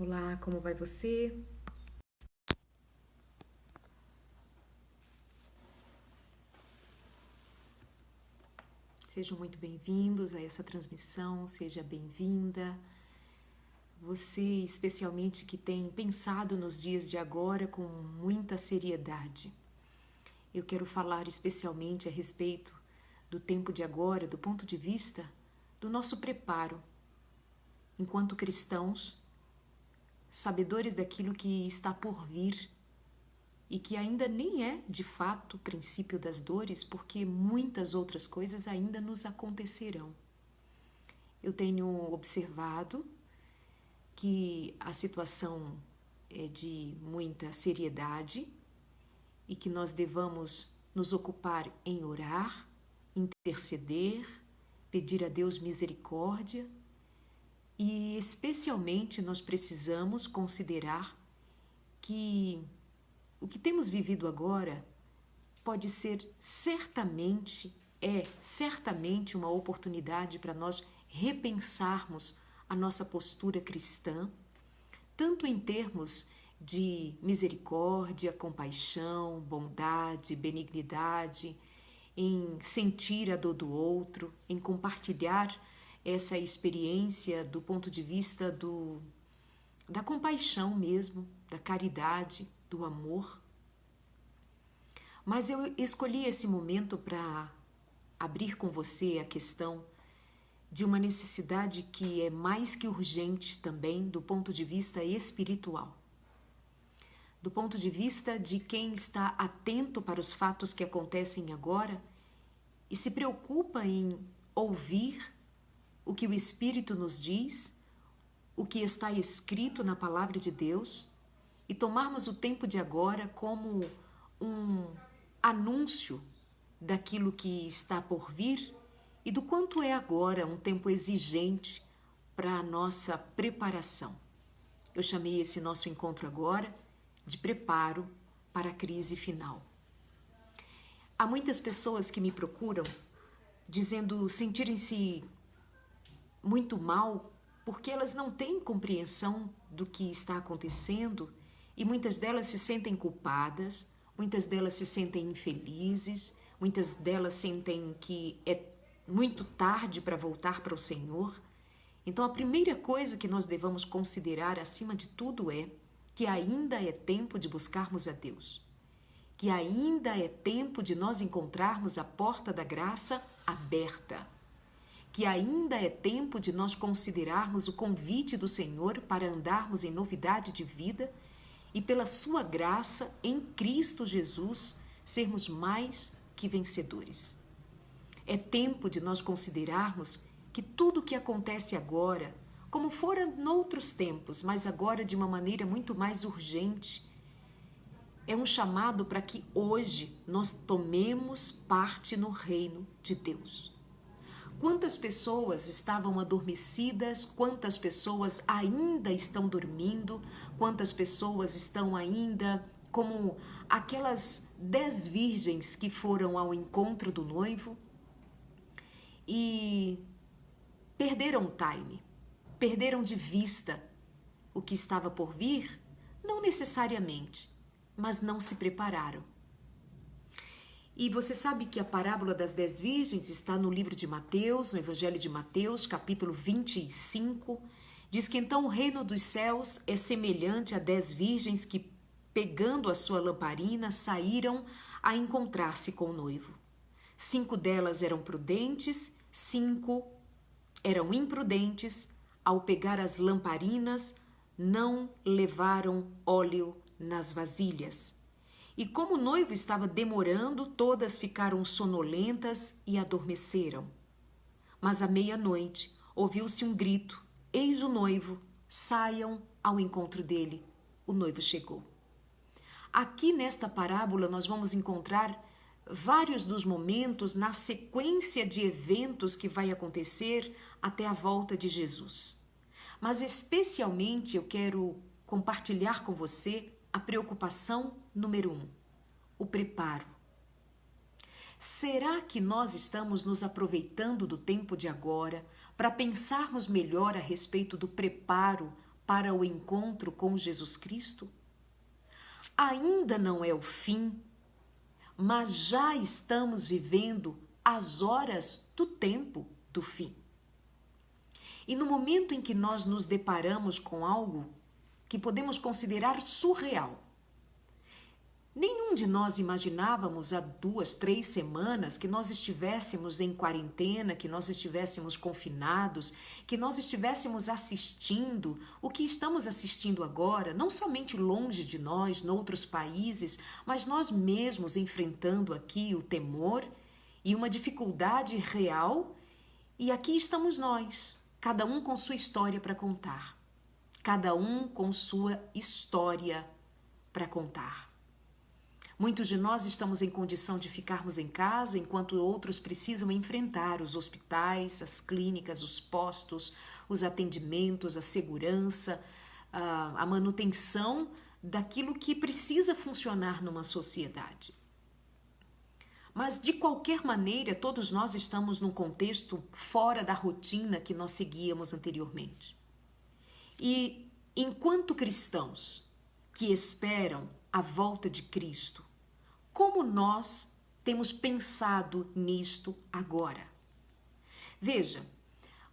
Olá, como vai você? Sejam muito bem-vindos a essa transmissão, seja bem-vinda. Você, especialmente que tem pensado nos dias de agora com muita seriedade. Eu quero falar especialmente a respeito do tempo de agora, do ponto de vista do nosso preparo, enquanto cristãos, sabedores daquilo que está por vir e que ainda nem é, de fato, o princípio das dores, porque muitas outras coisas ainda nos acontecerão. Eu tenho observado que a situação é de muita seriedade e que nós devamos nos ocupar em orar, interceder, pedir a Deus misericórdia e, especialmente, nós precisamos considerar que o que temos vivido agora pode ser certamente uma oportunidade para nós repensarmos a nossa postura cristã, tanto em termos de misericórdia, compaixão, bondade, benignidade, em sentir a dor do outro, em compartilhar essa experiência do ponto de vista da compaixão mesmo, da caridade, do amor. Mas eu escolhi esse momento para abrir com você a questão de uma necessidade que é mais que urgente também do ponto de vista espiritual. Do ponto de vista de quem está atento para os fatos que acontecem agora e se preocupa em ouvir o que o Espírito nos diz, o que está escrito na Palavra de Deus, e tomarmos o tempo de agora como um anúncio daquilo que está por vir e do quanto é agora um tempo exigente para a nossa preparação. Eu chamei esse nosso encontro agora de preparo para a crise final. Há muitas pessoas que me procuram dizendo sentirem-se muito mal porque elas não têm compreensão do que está acontecendo e muitas delas se sentem culpadas, muitas delas se sentem infelizes, muitas delas sentem que é muito tarde para voltar para o Senhor. Então a primeira coisa que nós devemos considerar acima de tudo é que ainda é tempo de buscarmos a Deus, que ainda é tempo de nós encontrarmos a porta da graça aberta, que ainda é tempo de nós considerarmos o convite do Senhor para andarmos em novidade de vida e pela sua graça em Cristo Jesus sermos mais que vencedores. É tempo de nós considerarmos que tudo o que acontece agora, como fora noutros tempos, mas agora de uma maneira muito mais urgente, é um chamado para que hoje nós tomemos parte no reino de Deus. Quantas pessoas estavam adormecidas, quantas pessoas ainda estão dormindo, quantas pessoas estão ainda como aquelas 10 virgens que foram ao encontro do noivo e perderam o time, perderam de vista o que estava por vir, não necessariamente, mas não se prepararam. E você sabe que a parábola das 10 virgens está no livro de Mateus, no Evangelho de Mateus, capítulo 25. Diz que então o reino dos céus é semelhante a 10 virgens que, pegando a sua lamparina, saíram a encontrar-se com o noivo. 5 delas eram prudentes, 5 eram imprudentes. Ao pegar as lamparinas, não levaram óleo nas vasilhas. E como o noivo estava demorando, todas ficaram sonolentas e adormeceram. Mas à meia-noite ouviu-se um grito: eis o noivo, saiam ao encontro dele. O noivo chegou. Aqui nesta parábola nós vamos encontrar vários dos momentos na sequência de eventos que vai acontecer até a volta de Jesus. Mas especialmente eu quero compartilhar com você a preocupação número 1, o preparo. Será que nós estamos nos aproveitando do tempo de agora para pensarmos melhor a respeito do preparo para o encontro com Jesus Cristo? Ainda não é o fim, mas já estamos vivendo as horas do tempo do fim. E no momento em que nós nos deparamos com algo que podemos considerar surreal, nenhum de nós imaginávamos há 2, 3 semanas que nós estivéssemos em quarentena, que nós estivéssemos confinados, que nós estivéssemos assistindo o que estamos assistindo agora, não somente longe de nós, noutros países, mas nós mesmos enfrentando aqui o temor e uma dificuldade real. E aqui estamos nós, cada um com sua história para contar, cada um com sua história para contar. Muitos de nós estamos em condição de ficarmos em casa, enquanto outros precisam enfrentar os hospitais, as clínicas, os postos, os atendimentos, a segurança, a manutenção daquilo que precisa funcionar numa sociedade. Mas, de qualquer maneira, todos nós estamos num contexto fora da rotina que nós seguíamos anteriormente. E, enquanto cristãos que esperam a volta de Cristo, como nós temos pensado nisto agora? Veja,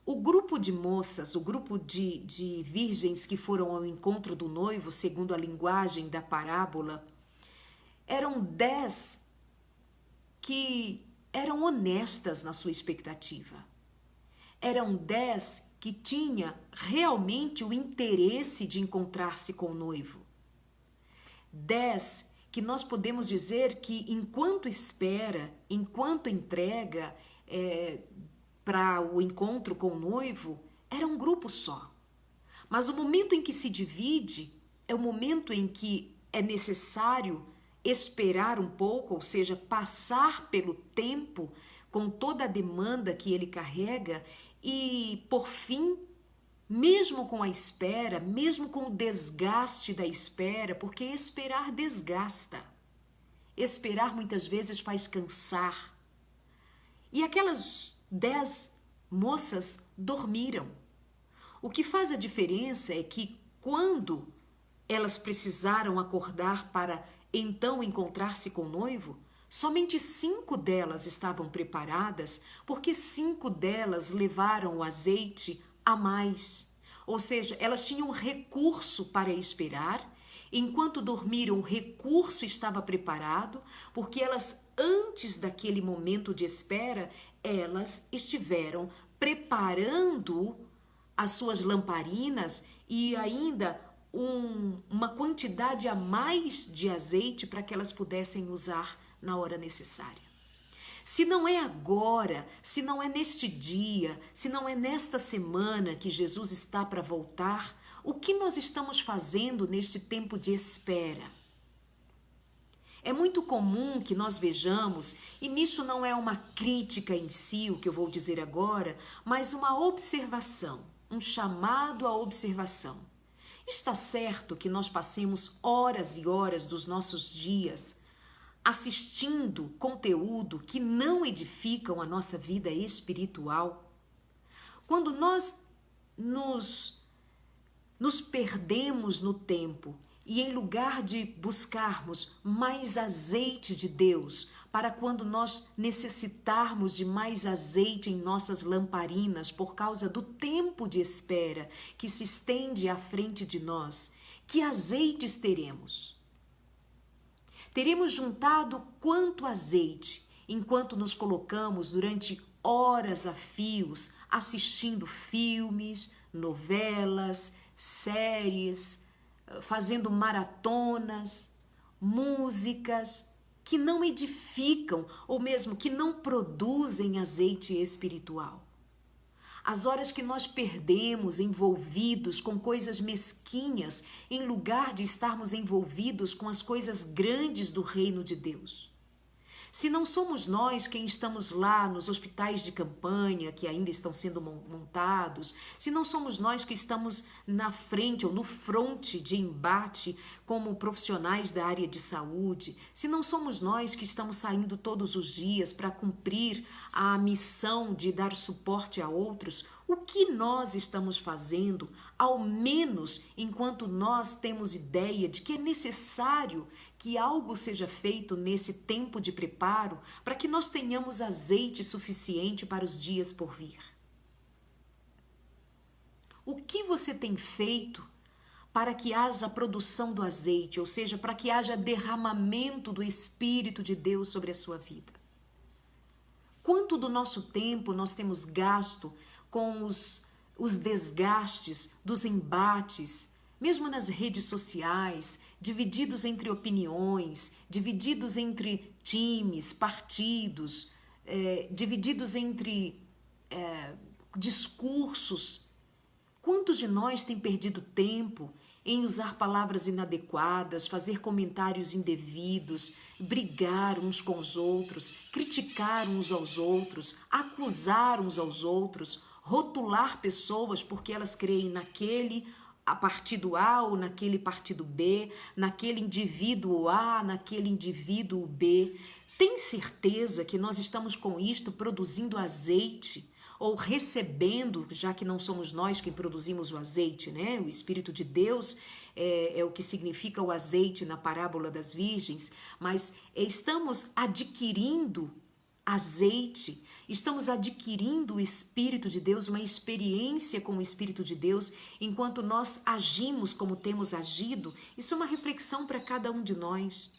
o grupo de moças, o grupo de virgens que foram ao encontro do noivo, segundo a linguagem da parábola, eram 10 que eram honestas na sua expectativa. Eram 10 que tinham realmente o interesse de encontrar-se com o noivo. 10 que nós podemos dizer que enquanto espera, enquanto entrega para o encontro com o noivo, era um grupo só. Mas o momento em que se divide é o momento em que é necessário esperar um pouco, ou seja, passar pelo tempo com toda a demanda que ele carrega e, por fim, mesmo com a espera, mesmo com o desgaste da espera, porque esperar desgasta. Esperar muitas vezes faz cansar. E aquelas 10 moças dormiram. O que faz a diferença é que quando elas precisaram acordar para então encontrar-se com o noivo, somente 5 delas estavam preparadas, porque 5 delas levaram o azeite a mais. Ou seja, elas tinham recurso para esperar, enquanto dormiram o recurso estava preparado, porque elas, antes daquele momento de espera, elas estiveram preparando as suas lamparinas e ainda uma quantidade a mais de azeite para que elas pudessem usar na hora necessária. Se não é agora, se não é neste dia, se não é nesta semana que Jesus está para voltar, o que nós estamos fazendo neste tempo de espera? É muito comum que nós vejamos, e nisso não é uma crítica em si, o que eu vou dizer agora, mas uma observação, um chamado à observação. Está certo que nós passemos horas e horas dos nossos dias assistindo conteúdo que não edificam a nossa vida espiritual? Quando nós nos perdemos no tempo e em lugar de buscarmos mais azeite de Deus, para quando nós necessitarmos de mais azeite em nossas lamparinas por causa do tempo de espera que se estende à frente de nós, que azeites teremos? Teremos juntado quanto azeite enquanto nos colocamos durante horas a fios assistindo filmes, novelas, séries, fazendo maratonas, músicas que não edificam ou mesmo que não produzem azeite espiritual. As horas que nós perdemos envolvidos com coisas mesquinhas em lugar de estarmos envolvidos com as coisas grandes do reino de Deus. Se não somos nós quem estamos lá nos hospitais de campanha que ainda estão sendo montados, se não somos nós que estamos na frente ou no fronte de embate como profissionais da área de saúde, se não somos nós que estamos saindo todos os dias para cumprir a missão de dar suporte a outros, o que nós estamos fazendo, ao menos enquanto nós temos ideia de que é necessário que algo seja feito nesse tempo de preparo para que nós tenhamos azeite suficiente para os dias por vir? O que você tem feito para que haja produção do azeite, ou seja, para que haja derramamento do Espírito de Deus sobre a sua vida? Quanto do nosso tempo nós temos gasto com os desgastes dos embates, mesmo nas redes sociais, divididos entre opiniões, divididos entre times, partidos, divididos entre discursos? Quantos de nós têm perdido tempo em usar palavras inadequadas, fazer comentários indevidos, brigar uns com os outros, criticar uns aos outros, acusar uns aos outros, rotular pessoas porque elas creem naquele partido A ou naquele partido B, naquele indivíduo A, naquele indivíduo B? Tem certeza que nós estamos com isto produzindo azeite? Ou recebendo, já que não somos nós quem produzimos o azeite, né? O Espírito de Deus é o que significa o azeite na parábola das virgens, mas estamos adquirindo azeite, estamos adquirindo o Espírito de Deus, uma experiência com o Espírito de Deus, enquanto nós agimos como temos agido. Isso é uma reflexão para cada um de nós.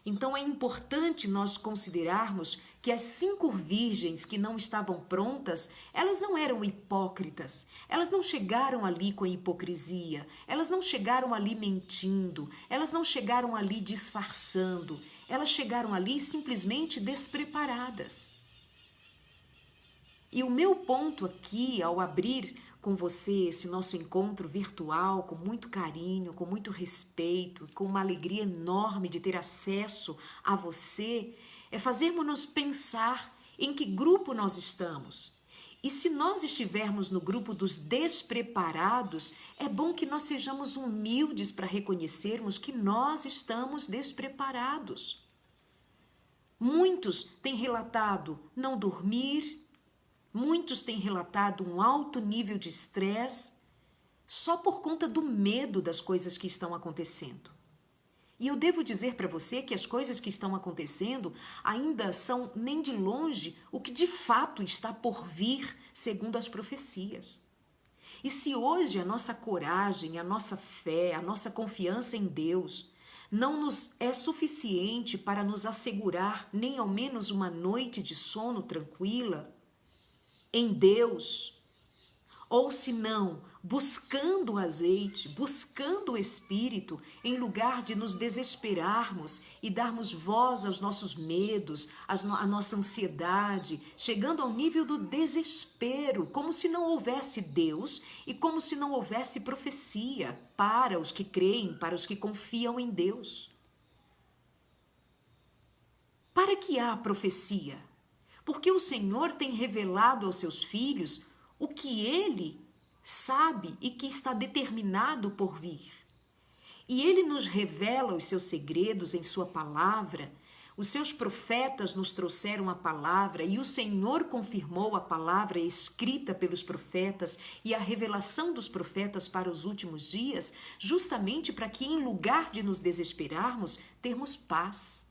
Então é importante nós considerarmos que as 5 virgens que não estavam prontas, elas não eram hipócritas, elas não chegaram ali com hipocrisia, elas não chegaram ali mentindo, elas não chegaram ali disfarçando, elas chegaram ali simplesmente despreparadas. E o meu ponto aqui, ao abrir com você esse nosso encontro virtual, com muito carinho, com muito respeito, com uma alegria enorme de ter acesso a você, é fazermos-nos pensar em que grupo nós estamos. E se nós estivermos no grupo dos despreparados, é bom que nós sejamos humildes para reconhecermos que nós estamos despreparados. Muitos têm relatado não dormir, muitos têm relatado um alto nível de estresse só por conta do medo das coisas que estão acontecendo. E eu devo dizer para você que as coisas que estão acontecendo ainda são nem de longe o que de fato está por vir, segundo as profecias. E se hoje a nossa coragem, a nossa fé, a nossa confiança em Deus não nos é suficiente para nos assegurar nem ao menos uma noite de sono tranquila em Deus, ou se não, buscando o azeite, buscando o Espírito, em lugar de nos desesperarmos e darmos voz aos nossos medos, à nossa ansiedade, chegando ao nível do desespero, como se não houvesse Deus e como se não houvesse profecia para os que creem, para os que confiam em Deus. Para que há profecia? Porque o Senhor tem revelado aos seus filhos o que Ele sabe e que está determinado por vir. E Ele nos revela os seus segredos em sua palavra. Os seus profetas nos trouxeram a palavra e o Senhor confirmou a palavra escrita pelos profetas e a revelação dos profetas para os últimos dias, justamente para que, em lugar de nos desesperarmos, termos paz,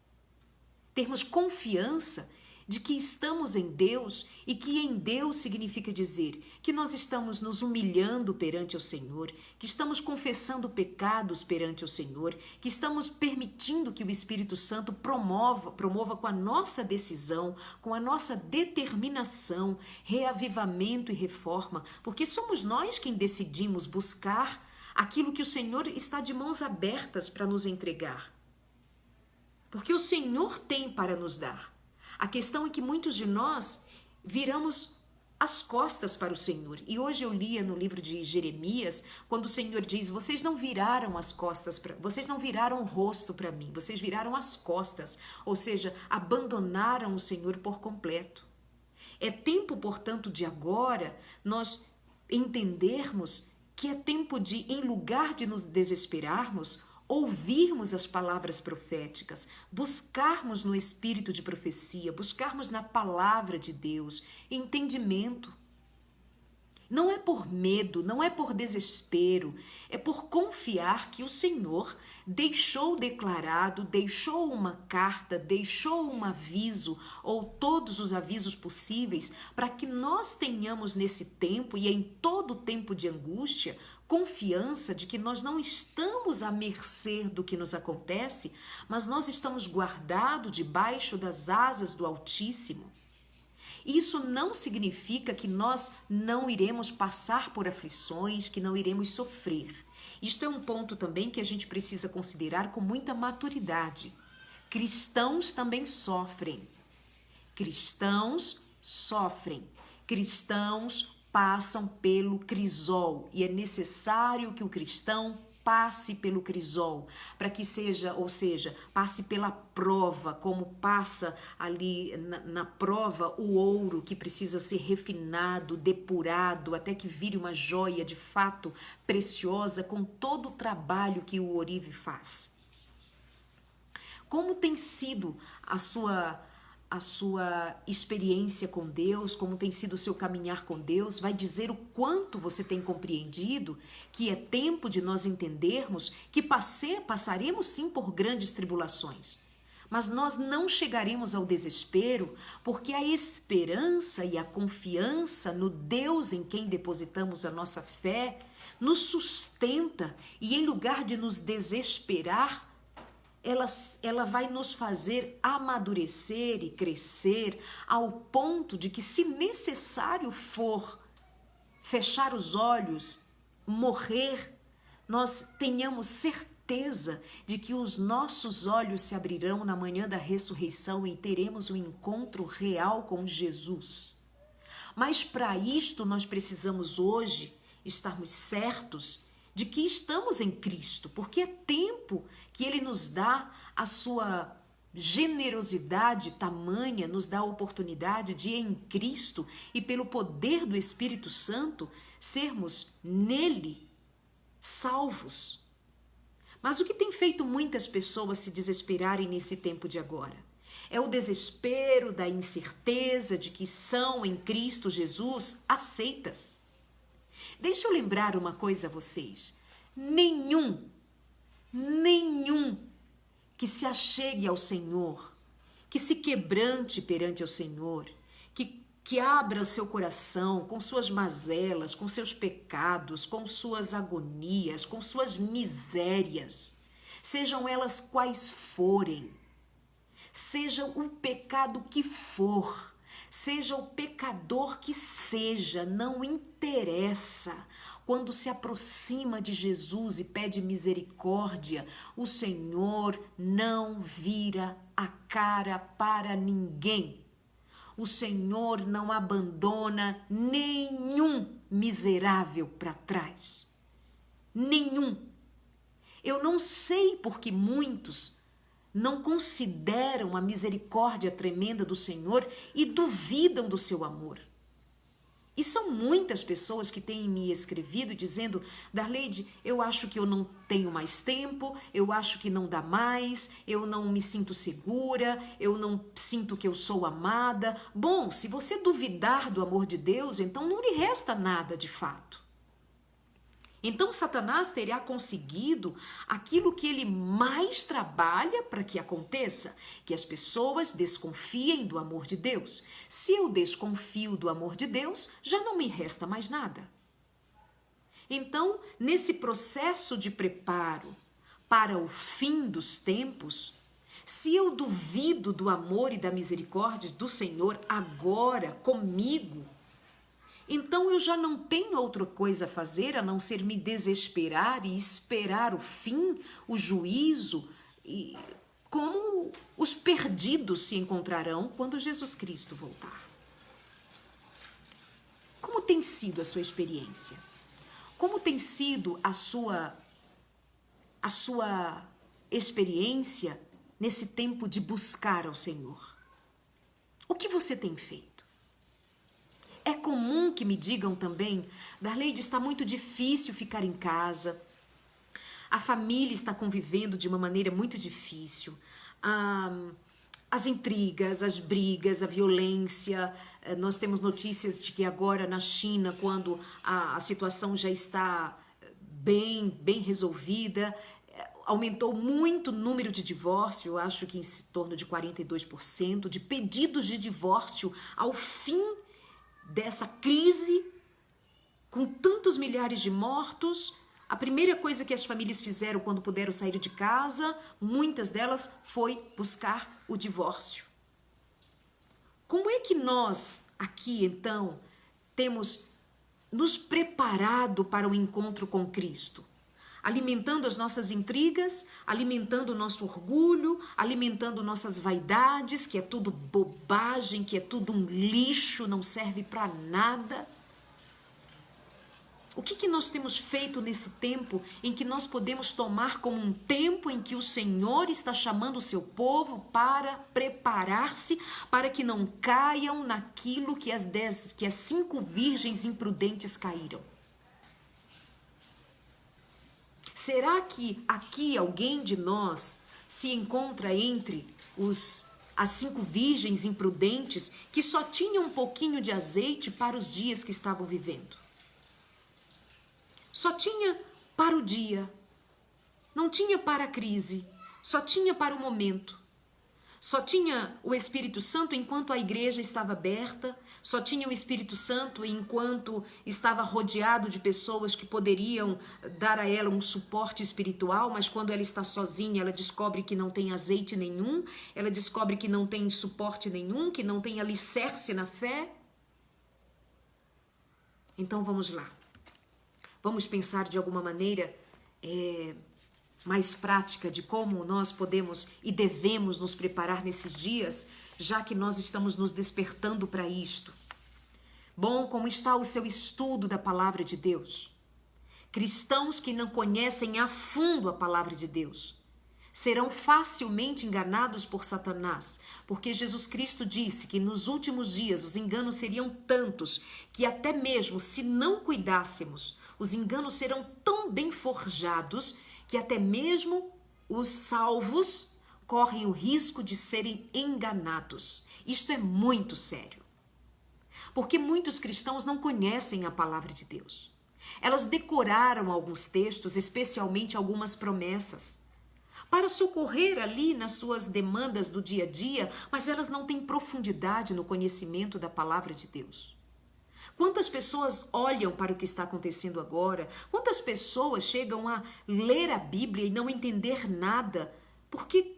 termos confiança de que estamos em Deus e que em Deus significa dizer que nós estamos nos humilhando perante o Senhor, que estamos confessando pecados perante o Senhor, que estamos permitindo que o Espírito Santo promova com a nossa decisão, com a nossa determinação, reavivamento e reforma, porque somos nós quem decidimos buscar aquilo que o Senhor está de mãos abertas para nos entregar. Porque o Senhor tem para nos dar. A questão é que muitos de nós viramos as costas para o Senhor. E hoje eu lia no livro de Jeremias, quando o Senhor diz: vocês não viraram as costas vocês não viraram o rosto para mim, vocês viraram as costas, ou seja, abandonaram o Senhor por completo. É tempo, portanto, de agora nós entendermos que é tempo de, em lugar de nos desesperarmos, ouvirmos as palavras proféticas, buscarmos no espírito de profecia, buscarmos na palavra de Deus entendimento. Não é por medo, não é por desespero, é por confiar que o Senhor deixou declarado, deixou uma carta, deixou um aviso ou todos os avisos possíveis para que nós tenhamos nesse tempo e em todo tempo de angústia confiança de que nós não estamos à mercê do que nos acontece, mas nós estamos guardados debaixo das asas do Altíssimo. Isso não significa que nós não iremos passar por aflições, que não iremos sofrer. Isto é um ponto também que a gente precisa considerar com muita maturidade. Cristãos também sofrem. Cristãos sofrem. Cristãos passam pelo crisol e é necessário que o cristão passe pelo crisol, para que seja, ou seja, passe pela prova, como passa ali na prova o ouro que precisa ser refinado, depurado, até que vire uma joia de fato preciosa com todo o trabalho que o ourive faz. Como tem sido a sua experiência com Deus, como tem sido o seu caminhar com Deus, vai dizer o quanto você tem compreendido que é tempo de nós entendermos que passaremos sim por grandes tribulações, mas nós não chegaremos ao desespero, porque a esperança e a confiança no Deus em quem depositamos a nossa fé nos sustenta e em lugar de nos desesperar, ela vai nos fazer amadurecer e crescer ao ponto de que, se necessário for fechar os olhos, morrer, nós tenhamos certeza de que os nossos olhos se abrirão na manhã da ressurreição e teremos um encontro real com Jesus. Mas para isto nós precisamos hoje estarmos certos de que estamos em Cristo, porque é tempo que Ele nos dá a sua generosidade tamanha, nos dá a oportunidade de, em Cristo e pelo poder do Espírito Santo, sermos nele salvos. Mas o que tem feito muitas pessoas se desesperarem nesse tempo de agora? É o desespero da incerteza de que são em Cristo Jesus aceitas. Deixa eu lembrar uma coisa a vocês. Nenhum que se achegue ao Senhor, que se quebrante perante o Senhor, que abra o seu coração com suas mazelas, com seus pecados, com suas agonias, com suas misérias, sejam elas quais forem, seja o pecado que for, seja o pecador que seja, não interessa. Quando se aproxima de Jesus e pede misericórdia, o Senhor não vira a cara para ninguém. O Senhor não abandona nenhum miserável para trás. Nenhum. Eu não sei porque muitos não consideram a misericórdia tremenda do Senhor e duvidam do seu amor. E são muitas pessoas que têm me escrevido dizendo: Darleide, eu acho que eu não tenho mais tempo, eu acho que não dá mais, eu não me sinto segura, eu não sinto que eu sou amada. Bom, se você duvidar do amor de Deus, então não lhe resta nada de fato. Então Satanás terá conseguido aquilo que ele mais trabalha para que aconteça, que as pessoas desconfiem do amor de Deus. Se eu desconfio do amor de Deus, já não me resta mais nada. Então, nesse processo de preparo para o fim dos tempos, se eu duvido do amor e da misericórdia do Senhor agora comigo, então eu já não tenho outra coisa a fazer a não ser me desesperar e esperar o fim, o juízo, e como os perdidos se encontrarão quando Jesus Cristo voltar. tem sido a sua experiência? Como tem sido a sua experiência nesse tempo de buscar ao Senhor? O que você tem feito? É comum que me digam também, Darleide, está muito difícil ficar em casa, a família está convivendo de uma maneira muito difícil, as intrigas, as brigas, a violência. Nós temos notícias de que agora na China, quando a situação já está bem resolvida, aumentou muito o número de divórcio, eu acho que em torno de 42%, de pedidos de divórcio ao fim dessa crise, com tantos milhares de mortos. A primeira coisa que as famílias fizeram quando puderam sair de casa, muitas delas, foi buscar o divórcio. Como é que nós, aqui então, temos nos preparado para o encontro com Cristo? Alimentando as nossas intrigas, alimentando o nosso orgulho, alimentando nossas vaidades, que é tudo bobagem, que é tudo um lixo, não serve para nada. O que nós temos feito nesse tempo em que nós podemos tomar como um tempo em que o Senhor está chamando o seu povo para preparar-se, para que não caiam naquilo que as 5 virgens imprudentes caíram? Será que aqui alguém de nós se encontra entre as 5 virgens imprudentes que só tinham um pouquinho de azeite para os dias que estavam vivendo? Só tinha para o dia, não tinha para a crise, só tinha para o momento. Só tinha o Espírito Santo enquanto a igreja estava aberta, só tinha o Espírito Santo enquanto estava rodeado de pessoas que poderiam dar a ela um suporte espiritual, mas quando ela está sozinha, ela descobre que não tem azeite nenhum, ela descobre que não tem suporte nenhum, que não tem alicerce na fé. Então vamos lá. Vamos pensar de alguma maneira mais prática de como nós podemos e devemos nos preparar nesses dias, já que nós estamos nos despertando para isto. Bom, como está o seu estudo da palavra de Deus? Cristãos que não conhecem a fundo a palavra de Deus serão facilmente enganados por Satanás, porque Jesus Cristo disse que nos últimos dias os enganos seriam tantos que até mesmo se não cuidássemos, os enganos serão tão bem forjados que até mesmo os salvos correm o risco de serem enganados. Isto é muito sério. Porque muitos cristãos não conhecem a palavra de Deus. Elas decoraram alguns textos, especialmente algumas promessas, para socorrer ali nas suas demandas do dia a dia, mas elas não têm profundidade no conhecimento da palavra de Deus. Quantas pessoas olham para o que está acontecendo agora? Quantas pessoas chegam a ler a Bíblia e não entender nada, porque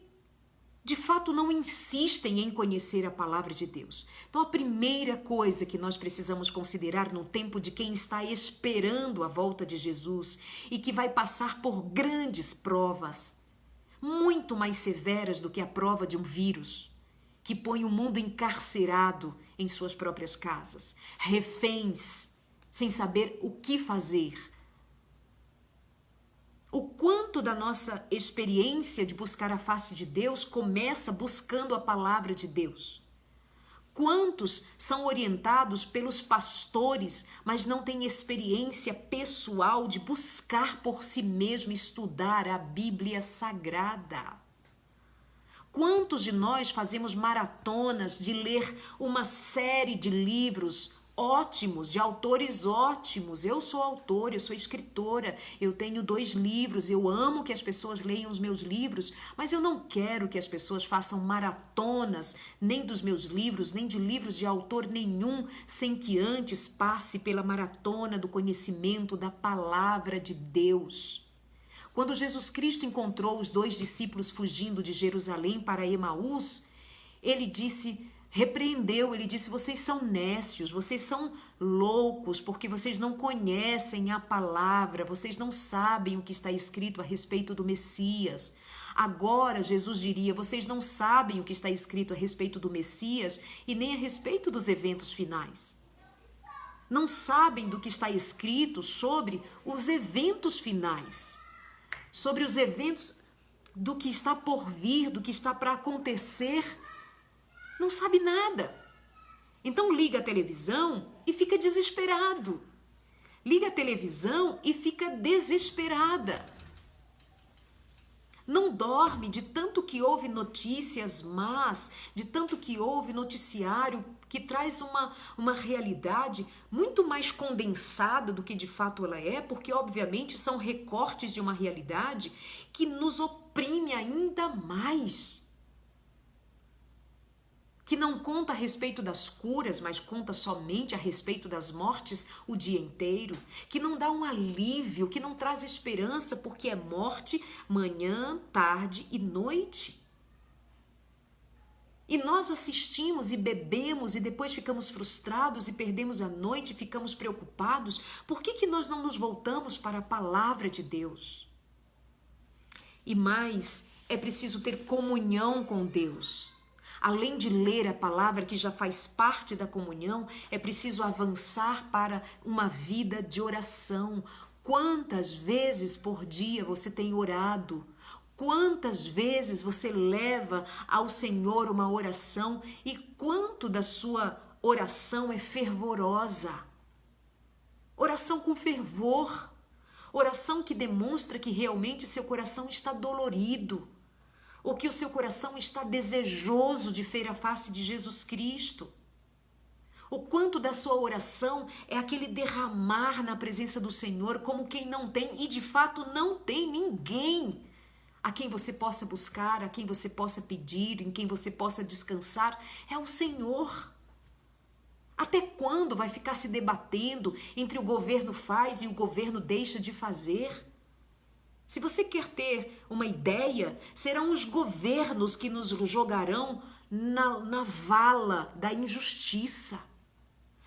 de fato não insistem em conhecer a palavra de Deus? Então a primeira coisa que nós precisamos considerar no tempo de quem está esperando a volta de Jesus e que vai passar por grandes provas, muito mais severas do que a prova de um vírus, que põe o mundo encarcerado em suas próprias casas, reféns, sem saber o que fazer. O quanto da nossa experiência de buscar a face de Deus começa buscando a palavra de Deus? Quantos são orientados pelos pastores, mas não têm experiência pessoal de buscar por si mesmo estudar a Bíblia Sagrada? Quantos de nós fazemos maratonas de ler uma série de livros ótimos, de autores ótimos? Eu sou autora, eu sou escritora, eu tenho 2 livros, eu amo que as pessoas leiam os meus livros, mas eu não quero que as pessoas façam maratonas nem dos meus livros, nem de livros de autor nenhum, sem que antes passe pela maratona do conhecimento da palavra de Deus. Quando Jesus Cristo encontrou os 2 discípulos fugindo de Jerusalém para Emaús, ele repreendeu, ele disse: vocês são nécios, vocês são loucos, porque vocês não conhecem a palavra, vocês não sabem o que está escrito a respeito do Messias. Agora, Jesus diria: vocês não sabem o que está escrito a respeito do Messias e nem a respeito dos eventos finais. não sabem do que está escrito sobre os eventos finais, sobre os eventos do que está por vir, do que está para acontecer. Não sabe nada. Então liga a televisão e fica desesperado. Liga a televisão e fica desesperada. Não dorme de tanto que houve notícias más, de tanto que houve noticiário que traz uma realidade muito mais condensada do que de fato ela é, porque obviamente são recortes de uma realidade que nos oprime ainda mais. Que não conta a respeito das curas, mas conta somente a respeito das mortes o dia inteiro, que não dá um alívio, que não traz esperança, porque é morte manhã, tarde e noite. E nós assistimos e bebemos e depois ficamos frustrados e perdemos a noite e ficamos preocupados. Por que nós não nos voltamos para a palavra de Deus? E mais, é preciso ter comunhão com Deus. Além de ler a palavra, que já faz parte da comunhão, é preciso avançar para uma vida de oração. Quantas vezes por dia você tem orado? Quantas vezes você leva ao Senhor uma oração e quanto da sua oração é fervorosa? Oração com fervor, oração que demonstra que realmente seu coração está dolorido, ou que o seu coração está desejoso de ver a face de Jesus Cristo. O quanto da sua oração é aquele derramar na presença do Senhor como quem não tem, e de fato não tem ninguém a quem você possa buscar, a quem você possa pedir, em quem você possa descansar, é o Senhor. Até quando vai ficar se debatendo entre o governo faz e o governo deixa de fazer? Se você quer ter uma ideia, serão os governos que nos jogarão na vala da injustiça.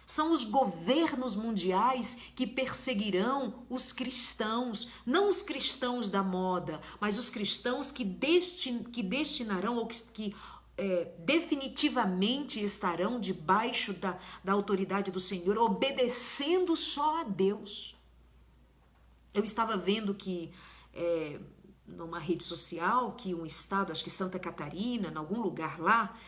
São os governos mundiais que perseguirão os cristãos, não os cristãos da moda, mas os cristãos que destinarão ou que definitivamente estarão debaixo da autoridade do Senhor, obedecendo só a Deus. Eu estava vendo que numa rede social, que um estado, acho que Santa Catarina, em algum lugar lá,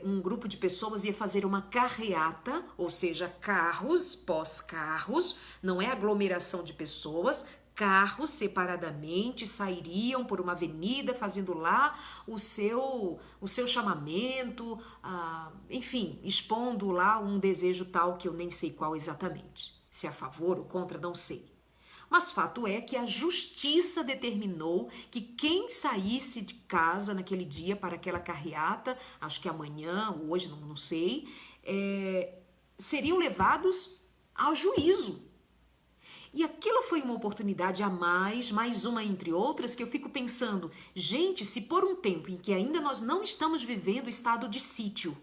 um grupo de pessoas ia fazer uma carreata, ou seja, carros, pós-carros, não é aglomeração de pessoas, carros separadamente sairiam por uma avenida fazendo lá o seu chamamento, enfim, expondo lá um desejo tal que eu nem sei qual exatamente, se é a favor ou contra, não sei. Mas fato é que a justiça determinou que quem saísse de casa naquele dia para aquela carreata, acho que amanhã ou hoje, não sei, seriam levados ao juízo. E aquilo foi uma oportunidade a mais uma entre outras, que eu fico pensando, gente, se por um tempo em que ainda nós não estamos vivendo estado de sítio,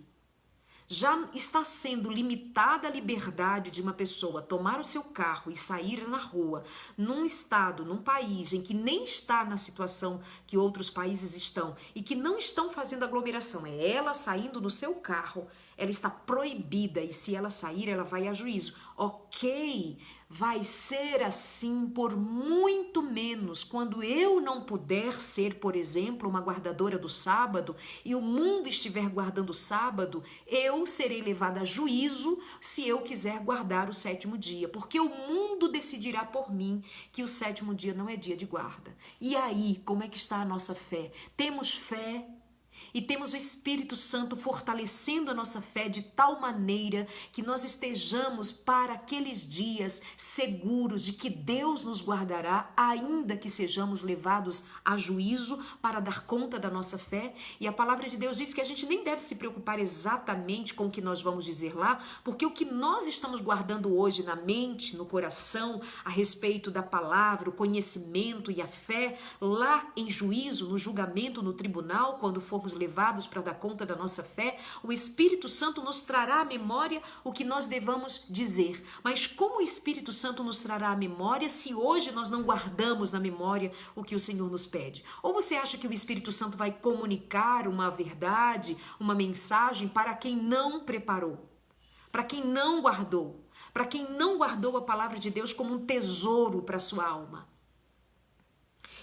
já está sendo limitada a liberdade de uma pessoa tomar o seu carro e sair na rua, num estado, num país em que nem está na situação que outros países estão e que não estão fazendo aglomeração, é ela saindo no seu carro, ela está proibida e se ela sair, ela vai a juízo. Ok, vai ser assim por muito menos quando eu não puder ser, por exemplo, uma guardadora do sábado e o mundo estiver guardando o sábado, eu serei levada a juízo se eu quiser guardar o sétimo dia, porque o mundo decidirá por mim que o sétimo dia não é dia de guarda. E aí, como é que está a nossa fé? Temos fé? E temos o Espírito Santo fortalecendo a nossa fé de tal maneira que nós estejamos para aqueles dias seguros de que Deus nos guardará, ainda que sejamos levados a juízo para dar conta da nossa fé. E a palavra de Deus diz que a gente nem deve se preocupar exatamente com o que nós vamos dizer lá, porque o que nós estamos guardando hoje na mente, no coração, a respeito da palavra, o conhecimento e a fé, lá em juízo, no julgamento, no tribunal, quando formos levados para dar conta da nossa fé, o Espírito Santo nos trará à memória o que nós devamos dizer. Mas como o Espírito Santo nos trará à memória se hoje nós não guardamos na memória o que o Senhor nos pede? Ou você acha que o Espírito Santo vai comunicar uma verdade, uma mensagem para quem não preparou, para quem não guardou, para quem não guardou a palavra de Deus como um tesouro para sua alma.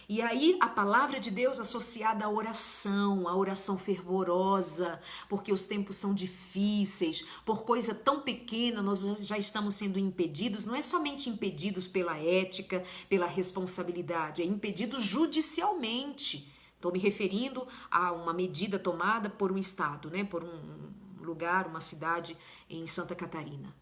E aí a palavra de Deus associada à oração fervorosa, porque os tempos são difíceis, por coisa tão pequena nós já estamos sendo impedidos, não é somente impedidos pela ética, pela responsabilidade, é impedidos judicialmente. Estou me referindo a uma medida tomada por um estado, né, por um lugar, uma cidade em Santa Catarina.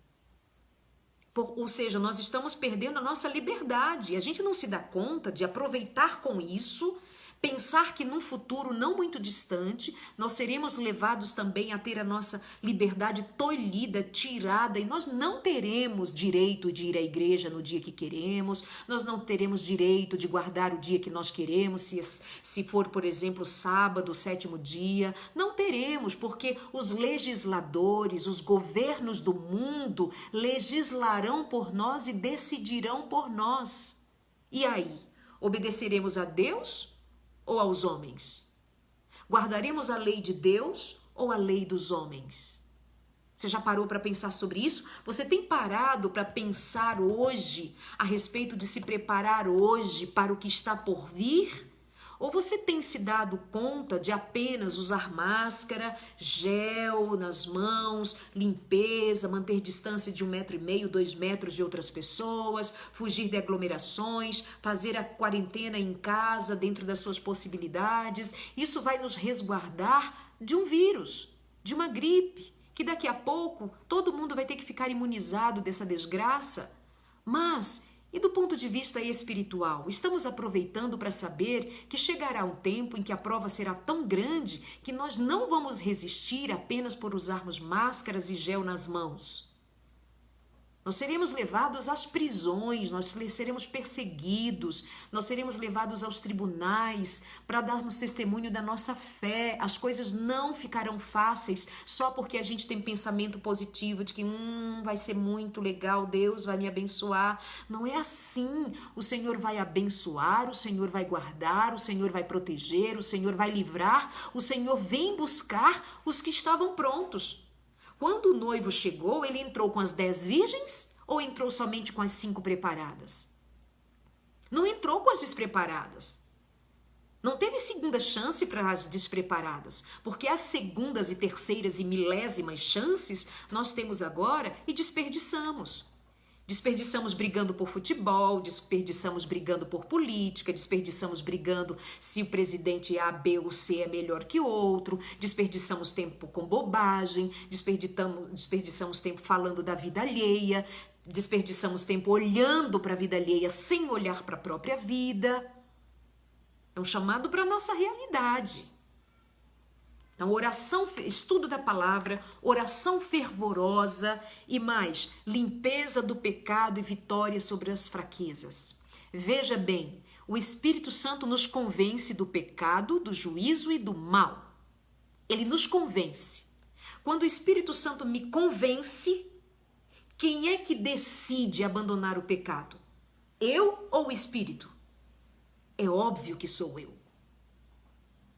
Ou seja, nós estamos perdendo a nossa liberdade. A gente não se dá conta de aproveitar com isso, pensar que num futuro não muito distante, nós seremos levados também a ter a nossa liberdade tolhida, tirada, e nós não teremos direito de ir à igreja no dia que queremos, nós não teremos direito de guardar o dia que nós queremos, se for, por exemplo, sábado, 7º dia, não teremos, porque os legisladores, os governos do mundo legislarão por nós e decidirão por nós. E aí, obedeceremos a Deus ou aos homens? Guardaremos a lei de Deus ou a lei dos homens? Você já parou para pensar sobre isso? Você tem parado para pensar hoje a respeito de se preparar hoje para o que está por vir? Ou você tem se dado conta de apenas usar máscara, gel nas mãos, limpeza, manter distância de 1,5 m, 2 metros de outras pessoas, fugir de aglomerações, fazer a quarentena em casa dentro das suas possibilidades? Isso vai nos resguardar de um vírus, de uma gripe, que daqui a pouco todo mundo vai ter que ficar imunizado dessa desgraça. Mas e do ponto de vista espiritual, estamos aproveitando para saber que chegará um tempo em que a prova será tão grande que nós não vamos resistir apenas por usarmos máscaras e gel nas mãos. Nós seremos levados às prisões, nós seremos perseguidos, nós seremos levados aos tribunais para darmos testemunho da nossa fé. As coisas não ficarão fáceis só porque a gente tem pensamento positivo de que vai ser muito legal, Deus vai me abençoar. Não é assim. O Senhor vai abençoar, o Senhor vai guardar, o Senhor vai proteger, o Senhor vai livrar, o Senhor vem buscar os que estavam prontos. Quando o noivo chegou, ele entrou com as 10 virgens ou entrou somente com as 5 preparadas? Não entrou com as despreparadas. Não teve segunda chance para as despreparadas, porque as segundas e terceiras e milésimas chances nós temos agora e desperdiçamos. Desperdiçamos brigando por futebol, desperdiçamos brigando por política, desperdiçamos brigando se o presidente A, B ou C é melhor que o outro, desperdiçamos tempo com bobagem, desperdiçamos tempo falando da vida alheia, desperdiçamos tempo olhando para a vida alheia sem olhar para a própria vida. É um chamado para a nossa realidade. Então, oração, estudo da palavra, oração fervorosa e mais, limpeza do pecado e vitória sobre as fraquezas. Veja bem, o Espírito Santo nos convence do pecado, do juízo e do mal. Ele nos convence. Quando o Espírito Santo me convence, quem é que decide abandonar o pecado? Eu ou o Espírito? É óbvio que sou eu.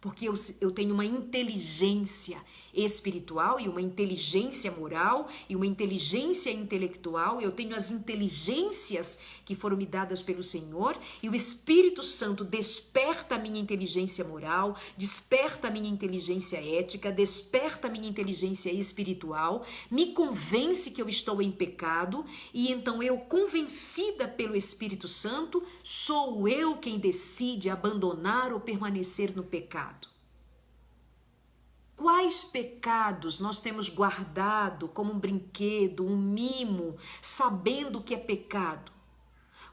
Porque eu tenho uma inteligência espiritual e uma inteligência moral e uma inteligência intelectual. Eu tenho as inteligências que foram me dadas pelo Senhor e o Espírito Santo desperta a minha inteligência moral, desperta a minha inteligência ética, desperta a minha inteligência espiritual, me convence que eu estou em pecado e então eu, convencida pelo Espírito Santo, sou eu quem decide abandonar ou permanecer no pecado. Quais pecados nós temos guardado como um brinquedo, um mimo, sabendo que é pecado?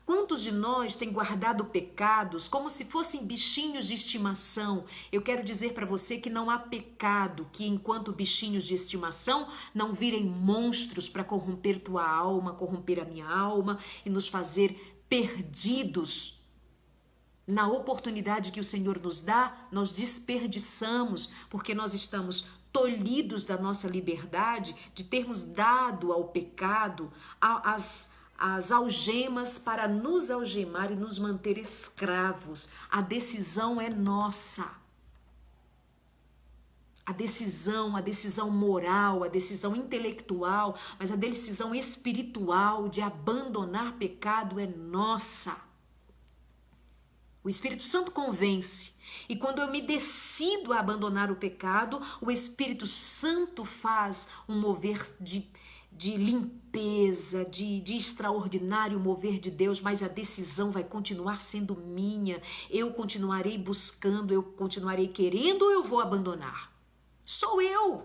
Quantos de nós têm guardado pecados como se fossem bichinhos de estimação? Eu quero dizer para você que não há pecado que, enquanto bichinhos de estimação, não virem monstros para corromper tua alma, corromper a minha alma e nos fazer perdidos. Na oportunidade que o Senhor nos dá, nós desperdiçamos, porque nós estamos tolhidos da nossa liberdade de termos dado ao pecado as algemas para nos algemar e nos manter escravos. A decisão é nossa. a decisão moral, a decisão intelectual, mas a decisão espiritual de abandonar pecado é nossa. O Espírito Santo convence. E quando eu me decido a abandonar o pecado, o Espírito Santo faz um mover de limpeza, de extraordinário mover de Deus, mas a decisão vai continuar sendo minha. Eu continuarei buscando, eu continuarei querendo ou eu vou abandonar? Sou eu.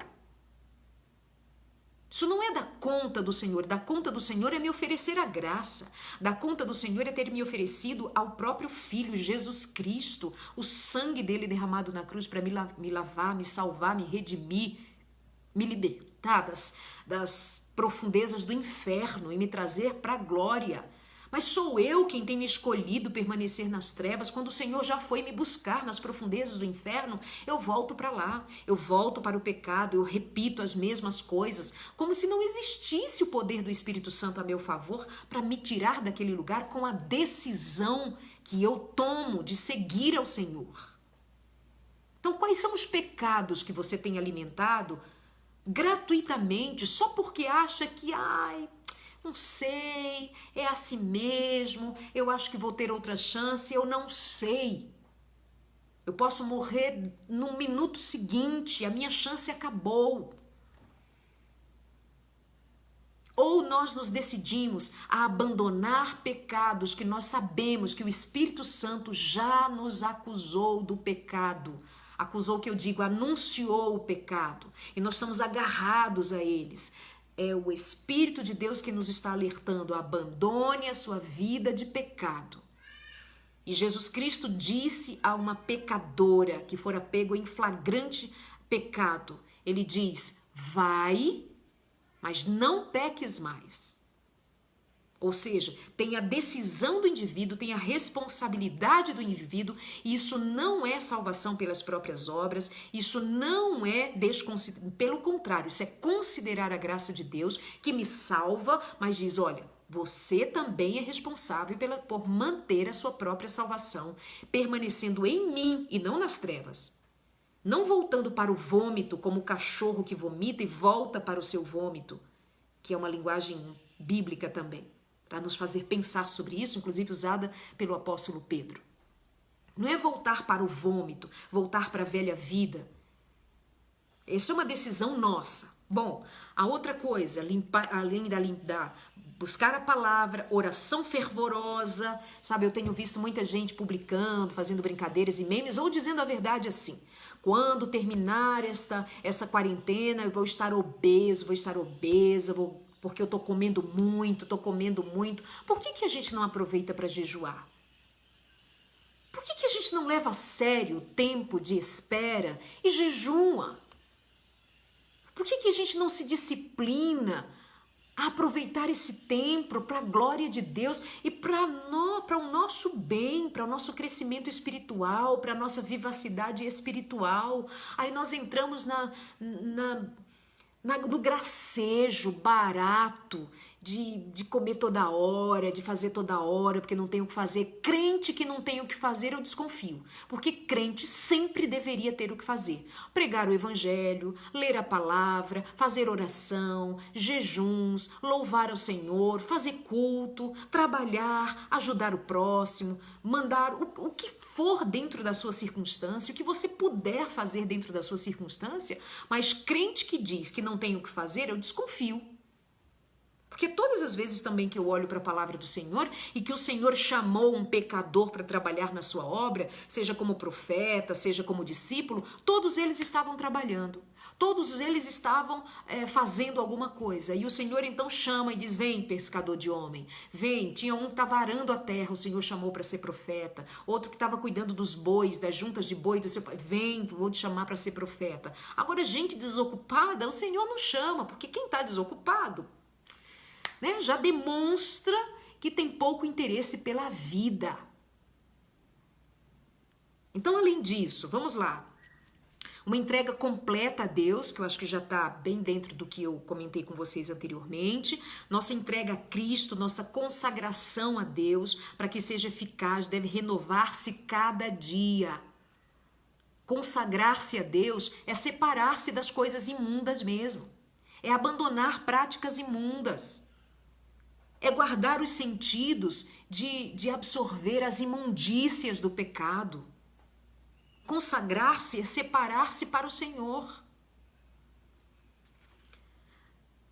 Isso não é da conta do Senhor. Da conta do Senhor é me oferecer a graça. Da conta do Senhor é ter me oferecido ao próprio Filho, Jesus Cristo, o sangue dele derramado na cruz para me lavar, me salvar, me redimir, me libertar das profundezas do inferno e me trazer para a glória. Mas sou eu quem tenho escolhido permanecer nas trevas. Quando o Senhor já foi me buscar nas profundezas do inferno, eu volto para lá, eu volto para o pecado, eu repito as mesmas coisas, como se não existisse o poder do Espírito Santo a meu favor para me tirar daquele lugar com a decisão que eu tomo de seguir ao Senhor. Então, quais são os pecados que você tem alimentado gratuitamente, só porque acha que, não sei, é assim mesmo, eu acho que vou ter outra chance, eu não sei. Eu posso morrer no minuto seguinte, a minha chance acabou. Ou nós nos decidimos a abandonar pecados que nós sabemos que o Espírito Santo já nos acusou do pecado. Acusou, que eu digo, anunciou o pecado. E nós estamos agarrados a eles. É o Espírito de Deus que nos está alertando: abandone a sua vida de pecado. E Jesus Cristo disse a uma pecadora que fora pego em flagrante pecado, ele diz: vai, mas não peques mais. Ou seja, tem a decisão do indivíduo, tem a responsabilidade do indivíduo, e isso não é salvação pelas próprias obras, isso não é pelo contrário, isso é considerar a graça de Deus que me salva, mas diz: olha, você também é responsável por manter a sua própria salvação, permanecendo em mim e não nas trevas. Não voltando para o vômito como o cachorro que vomita e volta para o seu vômito, que é uma linguagem bíblica também, para nos fazer pensar sobre isso, inclusive usada pelo apóstolo Pedro. Não é voltar para o vômito, voltar para a velha vida. Isso é uma decisão nossa. Bom, a outra coisa, além da buscar a palavra, oração fervorosa, sabe, eu tenho visto muita gente publicando, fazendo brincadeiras e memes, ou dizendo a verdade assim: quando terminar essa quarentena, eu vou estar obeso, vou estar obesa, porque eu tô comendo muito. Por que a gente não aproveita para jejuar? Por que a gente não leva a sério o tempo de espera e jejua? Por que a gente não se disciplina a aproveitar esse tempo para a glória de Deus e para o nosso bem, para o nosso crescimento espiritual, para a nossa vivacidade espiritual? Aí nós entramos no gracejo barato de comer toda hora, de fazer toda hora, porque não tem o que fazer. Crente que não tem o que fazer, eu desconfio. Porque crente sempre deveria ter o que fazer. Pregar o evangelho, ler a palavra, fazer oração, jejuns, louvar ao Senhor, fazer culto, trabalhar, ajudar o próximo, mandar o que for dentro da sua circunstância, o que você puder fazer dentro da sua circunstância. Mas crente que diz que não tem o que fazer, eu desconfio. Porque todas as vezes também que eu olho para a palavra do Senhor e que o Senhor chamou um pecador para trabalhar na sua obra, seja como profeta, seja como discípulo, todos eles estavam trabalhando. Todos eles estavam fazendo alguma coisa. E o Senhor então chama e diz: vem, pescador de homem, vem. Tinha um que estava arando a terra, o Senhor chamou para ser profeta. Outro que estava cuidando dos bois, das juntas de boi, vem, vou te chamar para ser profeta. Agora, gente desocupada, o Senhor não chama, porque quem está desocupado, né, já demonstra que tem pouco interesse pela vida. Então, além disso, vamos lá. Uma entrega completa a Deus, que eu acho que já está bem dentro do que eu comentei com vocês anteriormente. Nossa entrega a Cristo, nossa consagração a Deus, para que seja eficaz, deve renovar-se cada dia. Consagrar-se a Deus é separar-se das coisas imundas mesmo. É abandonar práticas imundas. É guardar os sentidos de absorver as imundícias do pecado. Consagrar-se é separar-se para o Senhor.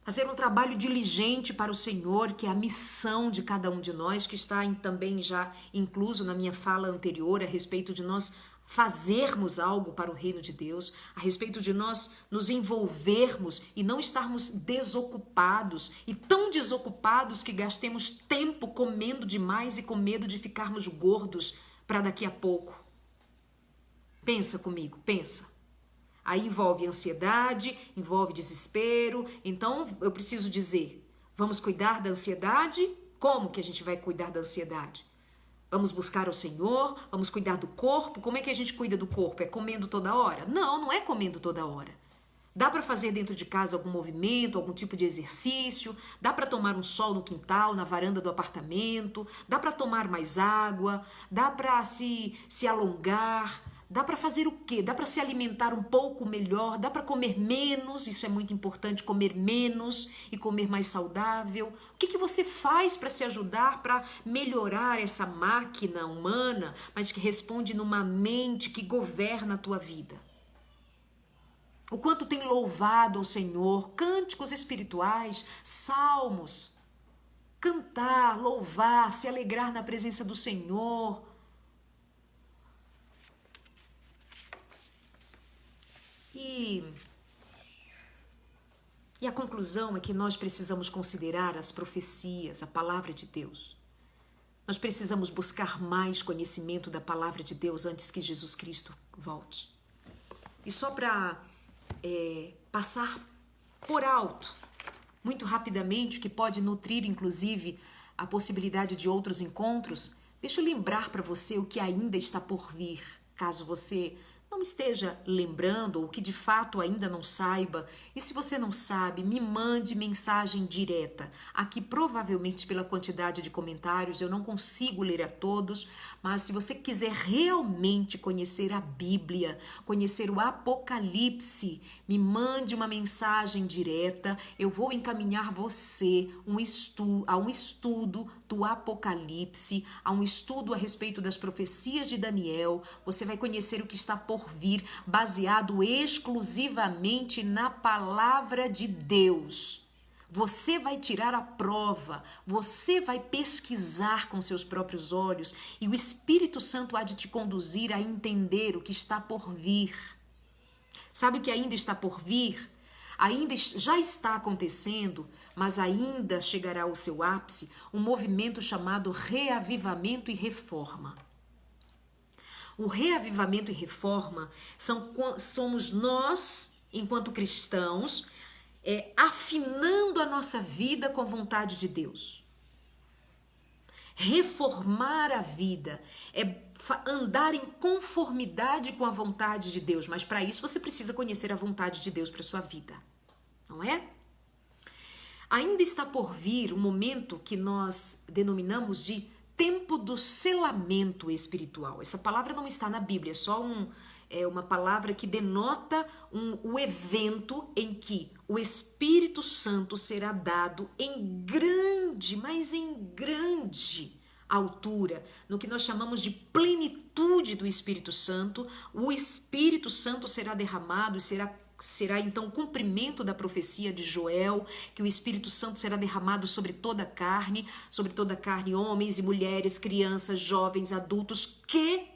Fazer um trabalho diligente para o Senhor, que é a missão de cada um de nós, que está também já incluso na minha fala anterior a respeito de nós fazermos algo para o reino de Deus, a respeito de nós nos envolvermos e não estarmos desocupados e tão desocupados que gastemos tempo comendo demais e com medo de ficarmos gordos para daqui a pouco. Pensa comigo, pensa. Aí envolve ansiedade, envolve desespero. Então eu preciso dizer, vamos cuidar da ansiedade? Como que a gente vai cuidar da ansiedade? Vamos buscar o Senhor, vamos cuidar do corpo. Como é que a gente cuida do corpo? É comendo toda hora? Não, não é comendo toda hora. Dá para fazer dentro de casa algum movimento, algum tipo de exercício, dá para tomar um sol no quintal, na varanda do apartamento, dá para tomar mais água, dá para se alongar, dá para fazer o quê? Dá para se alimentar um pouco melhor, dá para comer menos, isso é muito importante, comer menos e comer mais saudável. O que você faz para se ajudar, para melhorar essa máquina humana, mas que responde numa mente que governa a tua vida? O quanto tem louvado ao Senhor, cânticos espirituais, salmos, cantar, louvar, se alegrar na presença do Senhor. E a conclusão é que nós precisamos considerar as profecias, a palavra de Deus. Nós precisamos buscar mais conhecimento da palavra de Deus antes que Jesus Cristo volte. E só para passar por alto, muito rapidamente, que pode nutrir inclusive a possibilidade de outros encontros, deixa eu lembrar para você o que ainda está por vir, caso você não esteja lembrando ou que de fato ainda não saiba. E se você não sabe, me mande mensagem direta. Aqui provavelmente pela quantidade de comentários eu não consigo ler a todos, mas se você quiser realmente conhecer a Bíblia, conhecer o Apocalipse, me mande uma mensagem direta. Eu vou encaminhar você a um estudo do Apocalipse, a um estudo a respeito das profecias de Daniel. Você vai conhecer o que está por vir, baseado exclusivamente na palavra de Deus. Você vai tirar a prova, você vai pesquisar com seus próprios olhos e o Espírito Santo há de te conduzir a entender o que está por vir. Sabe o que ainda está por vir? Ainda já está acontecendo, mas ainda chegará ao seu ápice um movimento chamado reavivamento e reforma. O reavivamento e reforma somos nós, enquanto cristãos, afinando a nossa vida com a vontade de Deus. Reformar a vida é andar em conformidade com a vontade de Deus, mas para isso você precisa conhecer a vontade de Deus para sua vida, não é? Ainda está por vir um momento que nós denominamos de tempo do selamento espiritual. Essa palavra não está na Bíblia, é só uma palavra que denota o evento em que o Espírito Santo será dado em grande, mas em grande altura, no que nós chamamos de plenitude do Espírito Santo. O Espírito Santo será derramado e será então cumprimento da profecia de Joel, que o Espírito Santo será derramado sobre toda a carne, homens e mulheres, crianças, jovens, adultos que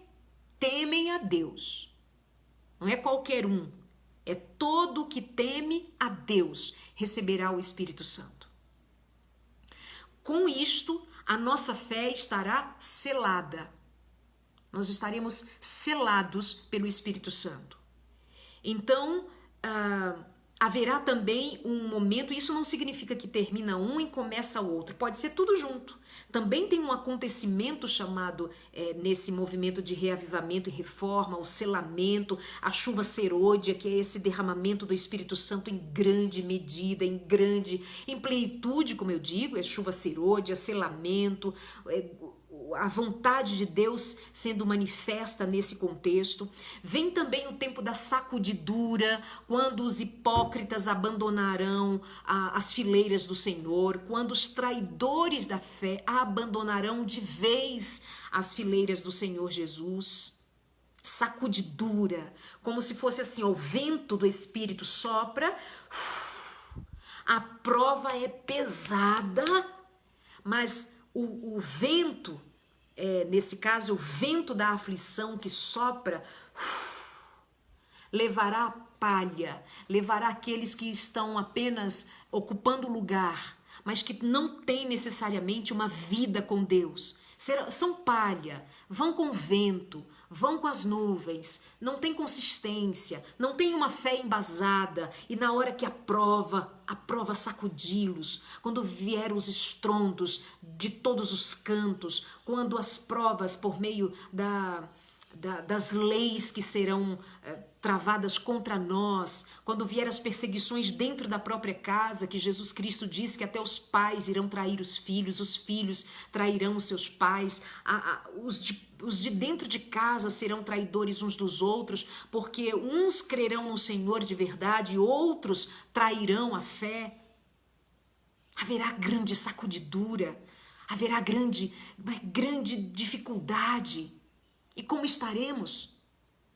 temem a Deus. Não é qualquer um, é todo que teme a Deus receberá o Espírito Santo. Com isto, a nossa fé estará selada. Nós estaremos selados pelo Espírito Santo. Então, haverá também um momento, isso não significa que termina um e começa o outro, pode ser tudo junto. Também tem um acontecimento chamado, nesse movimento de reavivamento e reforma, o selamento, a chuva serôdia, que é esse derramamento do Espírito Santo em grande medida, em plenitude, como eu digo, é chuva serôdia, selamento, a vontade de Deus sendo manifesta nesse contexto. Vem também o tempo da sacudidura, quando os hipócritas abandonarão as fileiras do Senhor, quando os traidores da fé abandonarão de vez as fileiras do Senhor Jesus. Sacudidura, como se fosse assim, o vento do Espírito sopra, a prova é pesada, mas o vento, nesse caso, o vento da aflição que sopra, levará palha, levará aqueles que estão apenas ocupando lugar, mas que não têm necessariamente uma vida com Deus. São palha, vão com o vento, vão com as nuvens, não tem consistência, não tem uma fé embasada, e na hora que a prova sacudi-los, quando vier os estrondos de todos os cantos, quando as provas por meio das leis que serão travadas contra nós, quando vier as perseguições dentro da própria casa, que Jesus Cristo disse que até os pais irão trair os filhos trairão os seus pais, os de dentro de casa serão traidores uns dos outros, porque uns crerão no Senhor de verdade e outros trairão a fé. Haverá grande sacudidura, haverá grande dificuldade. E como estaremos?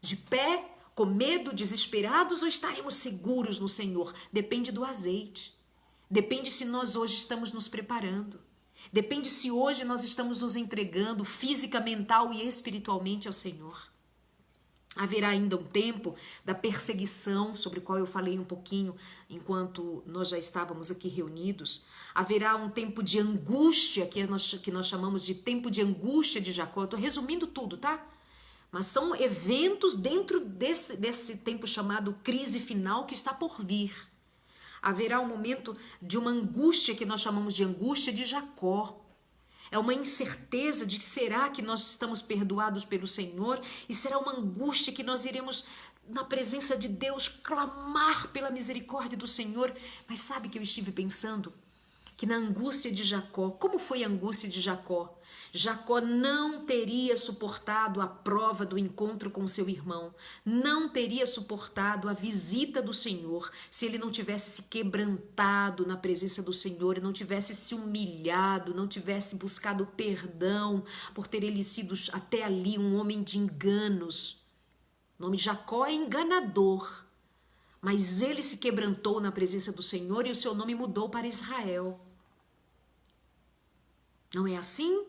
De pé, com medo, desesperados, ou estaremos seguros no Senhor? Depende do azeite. Depende se nós hoje estamos nos preparando. Depende se hoje nós estamos nos entregando física, mental e espiritualmente ao Senhor. Haverá ainda um tempo da perseguição, sobre o qual eu falei um pouquinho enquanto nós já estávamos aqui reunidos. Haverá um tempo de angústia, que nós chamamos de tempo de angústia de Jacó. Eu estou resumindo tudo, tá? Mas são eventos dentro desse tempo chamado crise final que está por vir. Haverá um momento de uma angústia que nós chamamos de angústia de Jacó. É uma incerteza de será que nós estamos perdoados pelo Senhor, e será uma angústia que nós iremos na presença de Deus clamar pela misericórdia do Senhor. Mas sabe que eu estive pensando? Que na angústia de Jacó, como foi a angústia de Jacó? Jacó não teria suportado a prova do encontro com seu irmão, não teria suportado a visita do Senhor se ele não tivesse se quebrantado na presença do Senhor, não tivesse se humilhado, não tivesse buscado perdão por ter ele sido até ali um homem de enganos. O nome Jacó é enganador, mas ele se quebrantou na presença do Senhor e o seu nome mudou para Israel. Não é assim?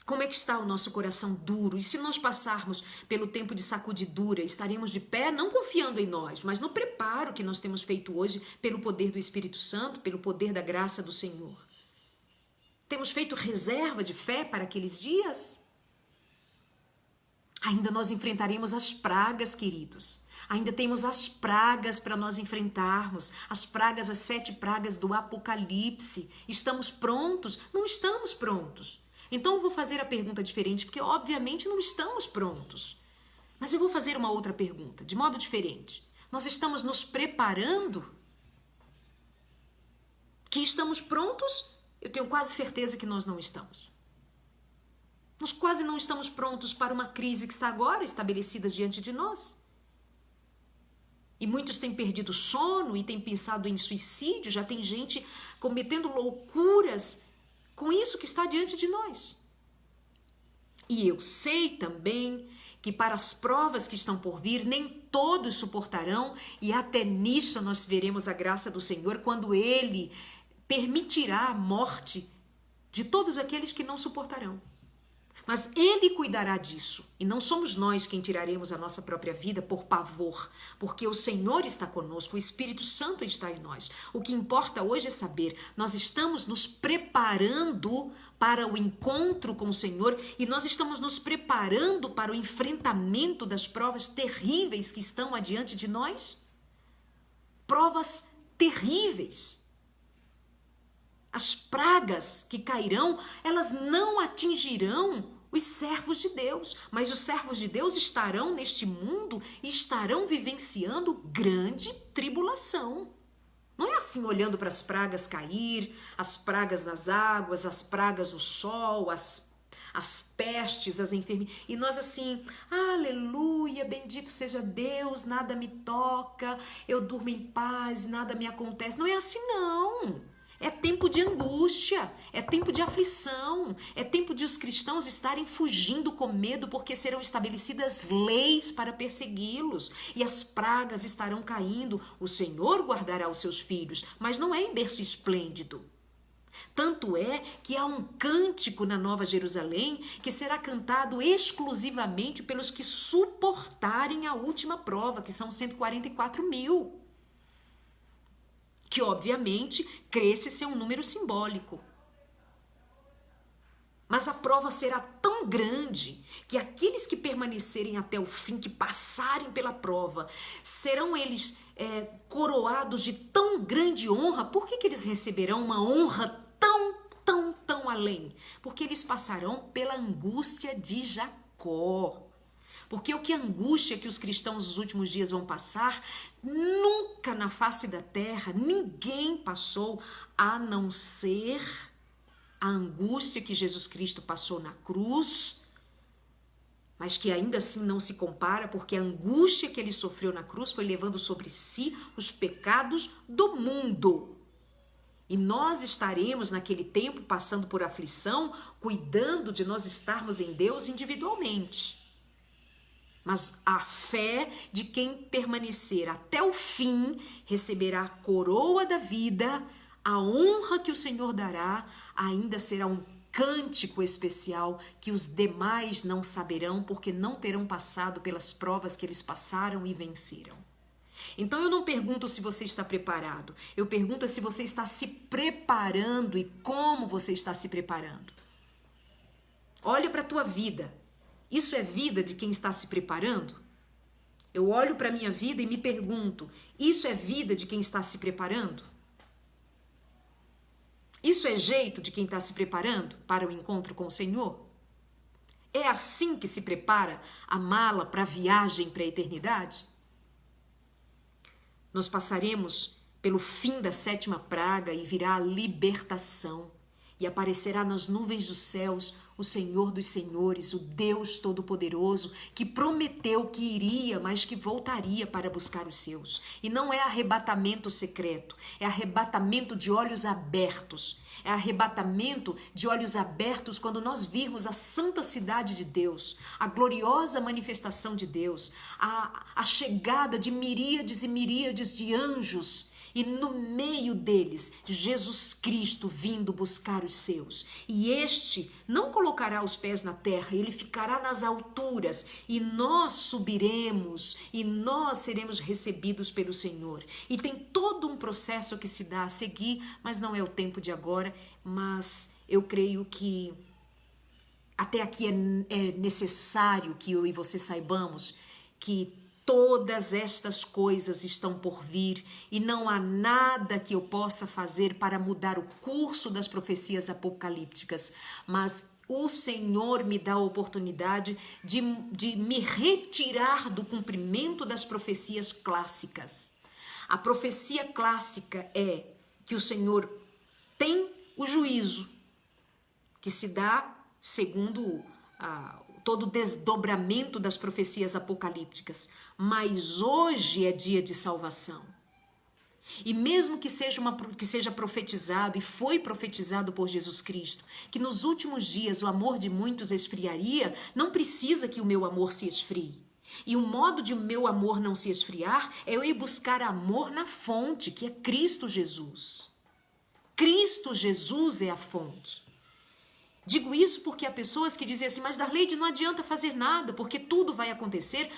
Como é que está o nosso coração duro? E se nós passarmos pelo tempo de sacudidura, estaremos de pé, não confiando em nós, mas no preparo que nós temos feito hoje pelo poder do Espírito Santo, pelo poder da graça do Senhor. Temos feito reserva de fé para aqueles dias? Ainda nós enfrentaremos as pragas, queridos. Ainda temos as pragas para nós enfrentarmos, as pragas, as 7 pragas do Apocalipse. Estamos prontos? Não estamos prontos. Então eu vou fazer a pergunta diferente, porque obviamente não estamos prontos. Mas eu vou fazer uma outra pergunta, de modo diferente. Nós estamos nos preparando? Que estamos prontos? Eu tenho quase certeza que nós não estamos. Nós quase não estamos prontos para uma crise que está agora estabelecida diante de nós. E muitos têm perdido sono e têm pensado em suicídio, já tem gente cometendo loucuras com isso que está diante de nós. E eu sei também que para as provas que estão por vir, nem todos suportarão, e até nisso nós veremos a graça do Senhor quando Ele permitirá a morte de todos aqueles que não suportarão. Mas Ele cuidará disso, e não somos nós quem tiraremos a nossa própria vida por pavor, porque o Senhor está conosco, o Espírito Santo está em nós. O que importa hoje é saber, nós estamos nos preparando para o encontro com o Senhor, e nós estamos nos preparando para o enfrentamento das provas terríveis que estão adiante de nós. Provas terríveis. As pragas que cairão, elas não atingirão os servos de Deus, mas os servos de Deus estarão neste mundo e estarão vivenciando grande tribulação. Não é assim olhando para as pragas cair, as pragas nas águas, as pragas no sol, as pestes, as enfermidades. E nós assim, aleluia, bendito seja Deus, nada me toca, eu durmo em paz, nada me acontece. Não é assim não. É tempo de angústia, é tempo de aflição, é tempo de os cristãos estarem fugindo com medo porque serão estabelecidas leis para persegui-los e as pragas estarão caindo. O Senhor guardará os seus filhos, mas não é em berço esplêndido. Tanto é que há um cântico na Nova Jerusalém que será cantado exclusivamente pelos que suportarem a última prova, que são 144 mil. Que obviamente cresce ser um número simbólico. Mas a prova será tão grande que aqueles que permanecerem até o fim, que passarem pela prova, serão eles coroados de tão grande honra. Por que eles receberão uma honra tão além? Porque eles passarão pela angústia de Jacó. Porque o que angústia que os cristãos nos últimos dias vão passar, nunca na face da terra ninguém passou, a não ser a angústia que Jesus Cristo passou na cruz, mas que ainda assim não se compara, porque a angústia que ele sofreu na cruz foi levando sobre si os pecados do mundo. E nós estaremos naquele tempo passando por aflição, cuidando de nós estarmos em Deus individualmente. Mas a fé de quem permanecer até o fim receberá a coroa da vida, a honra que o Senhor dará, ainda será um cântico especial que os demais não saberão porque não terão passado pelas provas que eles passaram e venceram. Então eu não pergunto se você está preparado, eu pergunto se você está se preparando e como você está se preparando. Olha para a tua vida. Isso é vida de quem está se preparando? Eu olho para a minha vida e me pergunto, isso é vida de quem está se preparando? Isso é jeito de quem está se preparando para o encontro com o Senhor? É assim que se prepara a mala para a viagem para a eternidade? Nós passaremos pelo fim da 7ª praga e virá a libertação. E aparecerá nas nuvens dos céus o Senhor dos Senhores, o Deus Todo-Poderoso, que prometeu que iria, mas que voltaria para buscar os seus. E não é arrebatamento secreto, é arrebatamento de olhos abertos. É arrebatamento de olhos abertos quando nós virmos a santa cidade de Deus, a gloriosa manifestação de Deus, a chegada de miríades e miríades de anjos, e no meio deles, Jesus Cristo vindo buscar os seus. E este não colocará os pés na terra, ele ficará nas alturas. E nós subiremos, e nós seremos recebidos pelo Senhor. E tem todo um processo que se dá a seguir, mas não é o tempo de agora. Mas eu creio que até aqui é necessário que eu e você saibamos que todas estas coisas estão por vir e não há nada que eu possa fazer para mudar o curso das profecias apocalípticas, mas o Senhor me dá a oportunidade de me retirar do cumprimento das profecias clássicas. A profecia clássica é que o Senhor tem o juízo, que se dá segundo todo o desdobramento das profecias apocalípticas, mas hoje é dia de salvação. E mesmo que seja profetizado, e foi profetizado por Jesus Cristo, que nos últimos dias o amor de muitos esfriaria, não precisa que o meu amor se esfrie. E o modo de o meu amor não se esfriar é eu ir buscar amor na fonte, que é Cristo Jesus. Cristo Jesus é a fonte. Digo isso porque há pessoas que dizem assim, mas Darleide, não adianta fazer nada, porque tudo vai acontecer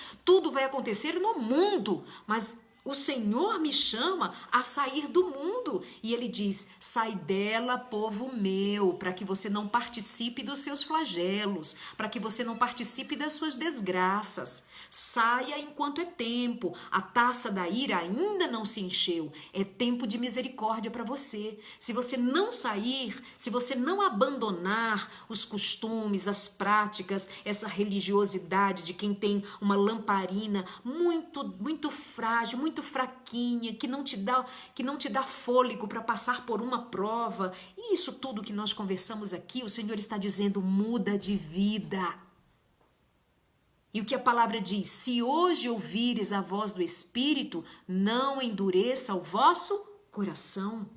no mundo, mas o Senhor me chama a sair do mundo. E ele diz, sai dela, povo meu, para que você não participe dos seus flagelos, para que você não participe das suas desgraças. Saia enquanto é tempo, a taça da ira ainda não se encheu, é tempo de misericórdia para você. Se você não sair, se você não abandonar os costumes, as práticas, essa religiosidade de quem tem uma lamparina muito frágil, muito muito fraquinha, que não te dá fôlego para passar por uma prova. E isso tudo que nós conversamos aqui, o Senhor está dizendo, muda de vida. E o que a palavra diz? Se hoje ouvires a voz do Espírito, não endureça o vosso coração.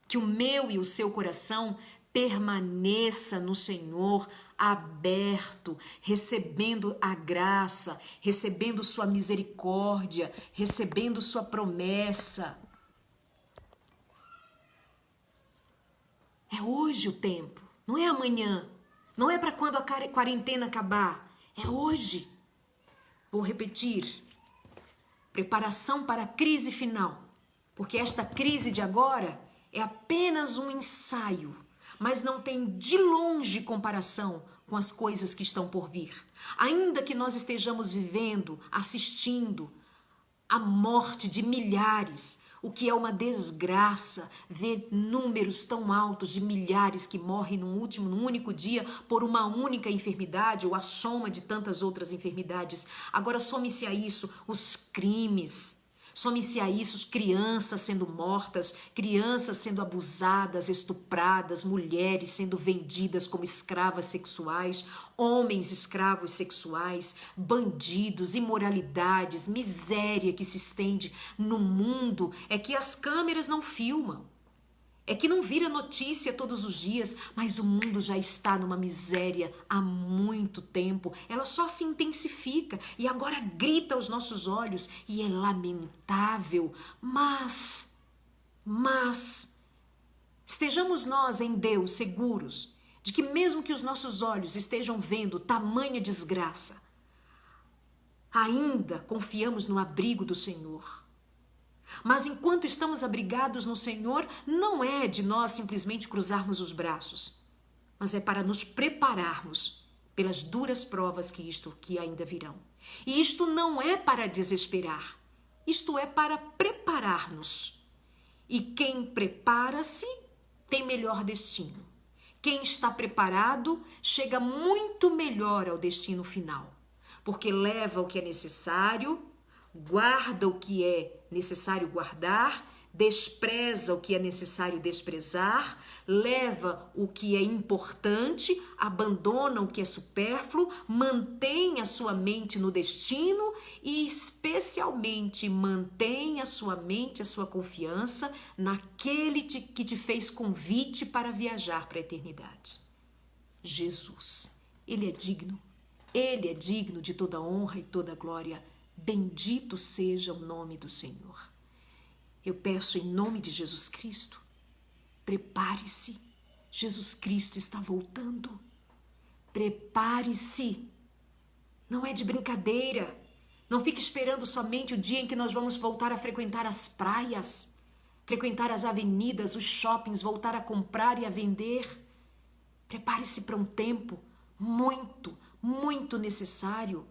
Que o meu e o seu coração permaneça no Senhor, aberto, recebendo a graça, recebendo sua misericórdia, recebendo sua promessa. É hoje o tempo, não é amanhã, não é para quando a quarentena acabar, é hoje. Vou repetir, preparação para a crise final, porque esta crise de agora é apenas um ensaio, mas não tem de longe comparação com as coisas que estão por vir. Ainda que nós estejamos vivendo, assistindo a morte de milhares, o que é uma desgraça ver números tão altos de milhares que morrem num único dia por uma única enfermidade ou a soma de tantas outras enfermidades. Agora some-se a isso os crimes. Some-se a isso crianças sendo mortas, crianças sendo abusadas, estupradas, mulheres sendo vendidas como escravas sexuais, homens escravos sexuais, bandidos, imoralidades, miséria que se estende no mundo. É que as câmeras não filmam. É que não vira notícia todos os dias, mas o mundo já está numa miséria há muito tempo. Ela só se intensifica e agora grita aos nossos olhos e é lamentável. Mas estejamos nós em Deus seguros de que mesmo que os nossos olhos estejam vendo tamanha desgraça, ainda confiamos no abrigo do Senhor. Mas enquanto estamos abrigados no Senhor, não é de nós simplesmente cruzarmos os braços, mas é para nos prepararmos pelas duras provas que ainda virão. E isto não é para desesperar, isto é para preparar-nos. E quem prepara-se tem melhor destino. Quem está preparado chega muito melhor ao destino final, porque leva o que é necessário, guarda o que é necessário guardar, despreza o que é necessário desprezar, leva o que é importante, abandona o que é supérfluo, mantém a sua mente no destino e especialmente mantém a sua mente, a sua confiança naquele que te fez convite para viajar para a eternidade. Jesus, Ele é digno de toda honra e toda glória. Bendito seja o nome do Senhor. Eu peço em nome de Jesus Cristo, prepare-se. Jesus Cristo está voltando. Prepare-se. Não é de brincadeira. Não fique esperando somente o dia em que nós vamos voltar a frequentar as praias, frequentar as avenidas, os shoppings, voltar a comprar e a vender. Prepare-se para um tempo muito, muito necessário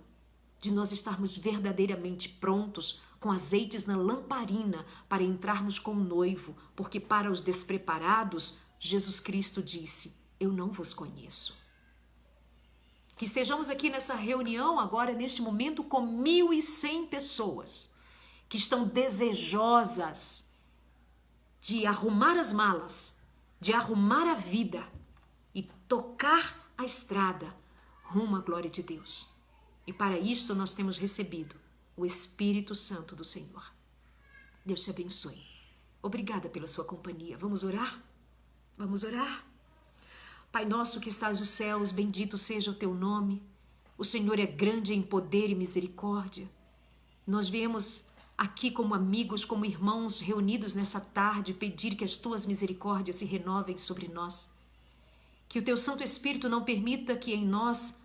de nós estarmos verdadeiramente prontos, com azeites na lamparina, para entrarmos com o noivo, porque para os despreparados, Jesus Cristo disse, eu não vos conheço. Que estejamos aqui nessa reunião agora, neste momento, com 1.100 pessoas, que estão desejosas de arrumar as malas, de arrumar a vida e tocar a estrada rumo à glória de Deus. E para isto nós temos recebido o Espírito Santo do Senhor. Deus te abençoe. Obrigada pela sua companhia. Vamos orar? Vamos orar? Pai nosso que estás nos céus, bendito seja o teu nome. O Senhor é grande em poder e misericórdia. Nós viemos aqui como amigos, como irmãos reunidos nessa tarde, pedir que as tuas misericórdias se renovem sobre nós. Que o teu Santo Espírito não permita que em nós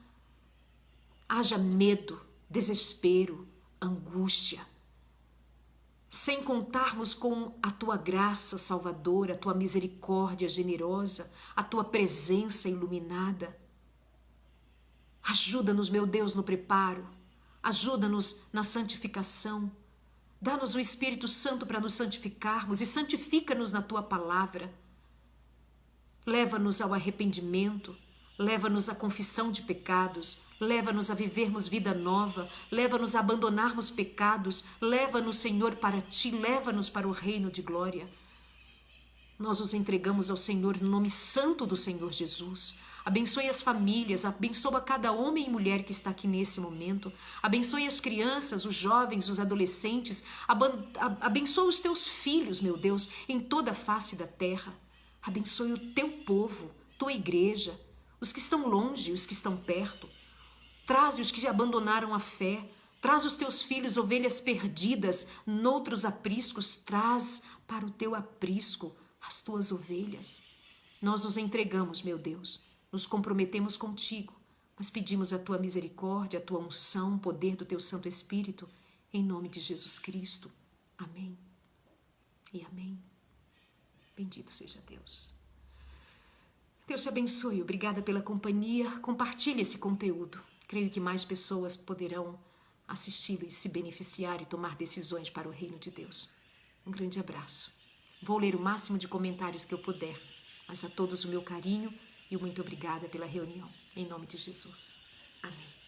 haja medo, desespero, angústia, sem contarmos com a tua graça salvadora, a tua misericórdia generosa, a tua presença iluminada. Ajuda-nos, meu Deus, no preparo, ajuda-nos na santificação, dá-nos o Espírito Santo para nos santificarmos e santifica-nos na tua palavra. Leva-nos ao arrependimento, leva-nos à confissão de pecados, Leva-nos a vivermos vida nova, leva-nos a abandonarmos pecados, leva-nos, Senhor, para Ti, leva-nos para o reino de glória. Nós os entregamos ao Senhor no nome santo do Senhor Jesus. Abençoe as famílias, abençoa cada homem e mulher que está aqui nesse momento. Abençoe as crianças, os jovens, os adolescentes. Abençoa os teus filhos, meu Deus, em toda a face da terra. Abençoe o teu povo, tua igreja, os que estão longe, os que estão perto. Traze os que abandonaram a fé. Traz os teus filhos, ovelhas perdidas, noutros apriscos. Traz para o teu aprisco as tuas ovelhas. Nós os entregamos, meu Deus. Nos comprometemos contigo, mas pedimos a tua misericórdia, a tua unção, o poder do teu Santo Espírito, em nome de Jesus Cristo. Amém e amém. Bendito seja Deus. Deus te abençoe. Obrigada pela companhia. Compartilhe esse conteúdo. Creio que mais pessoas poderão assisti-lo e se beneficiar e tomar decisões para o reino de Deus. Um grande abraço. Vou ler o máximo de comentários que eu puder, mas a todos o meu carinho e muito obrigada pela reunião. Em nome de Jesus. Amém.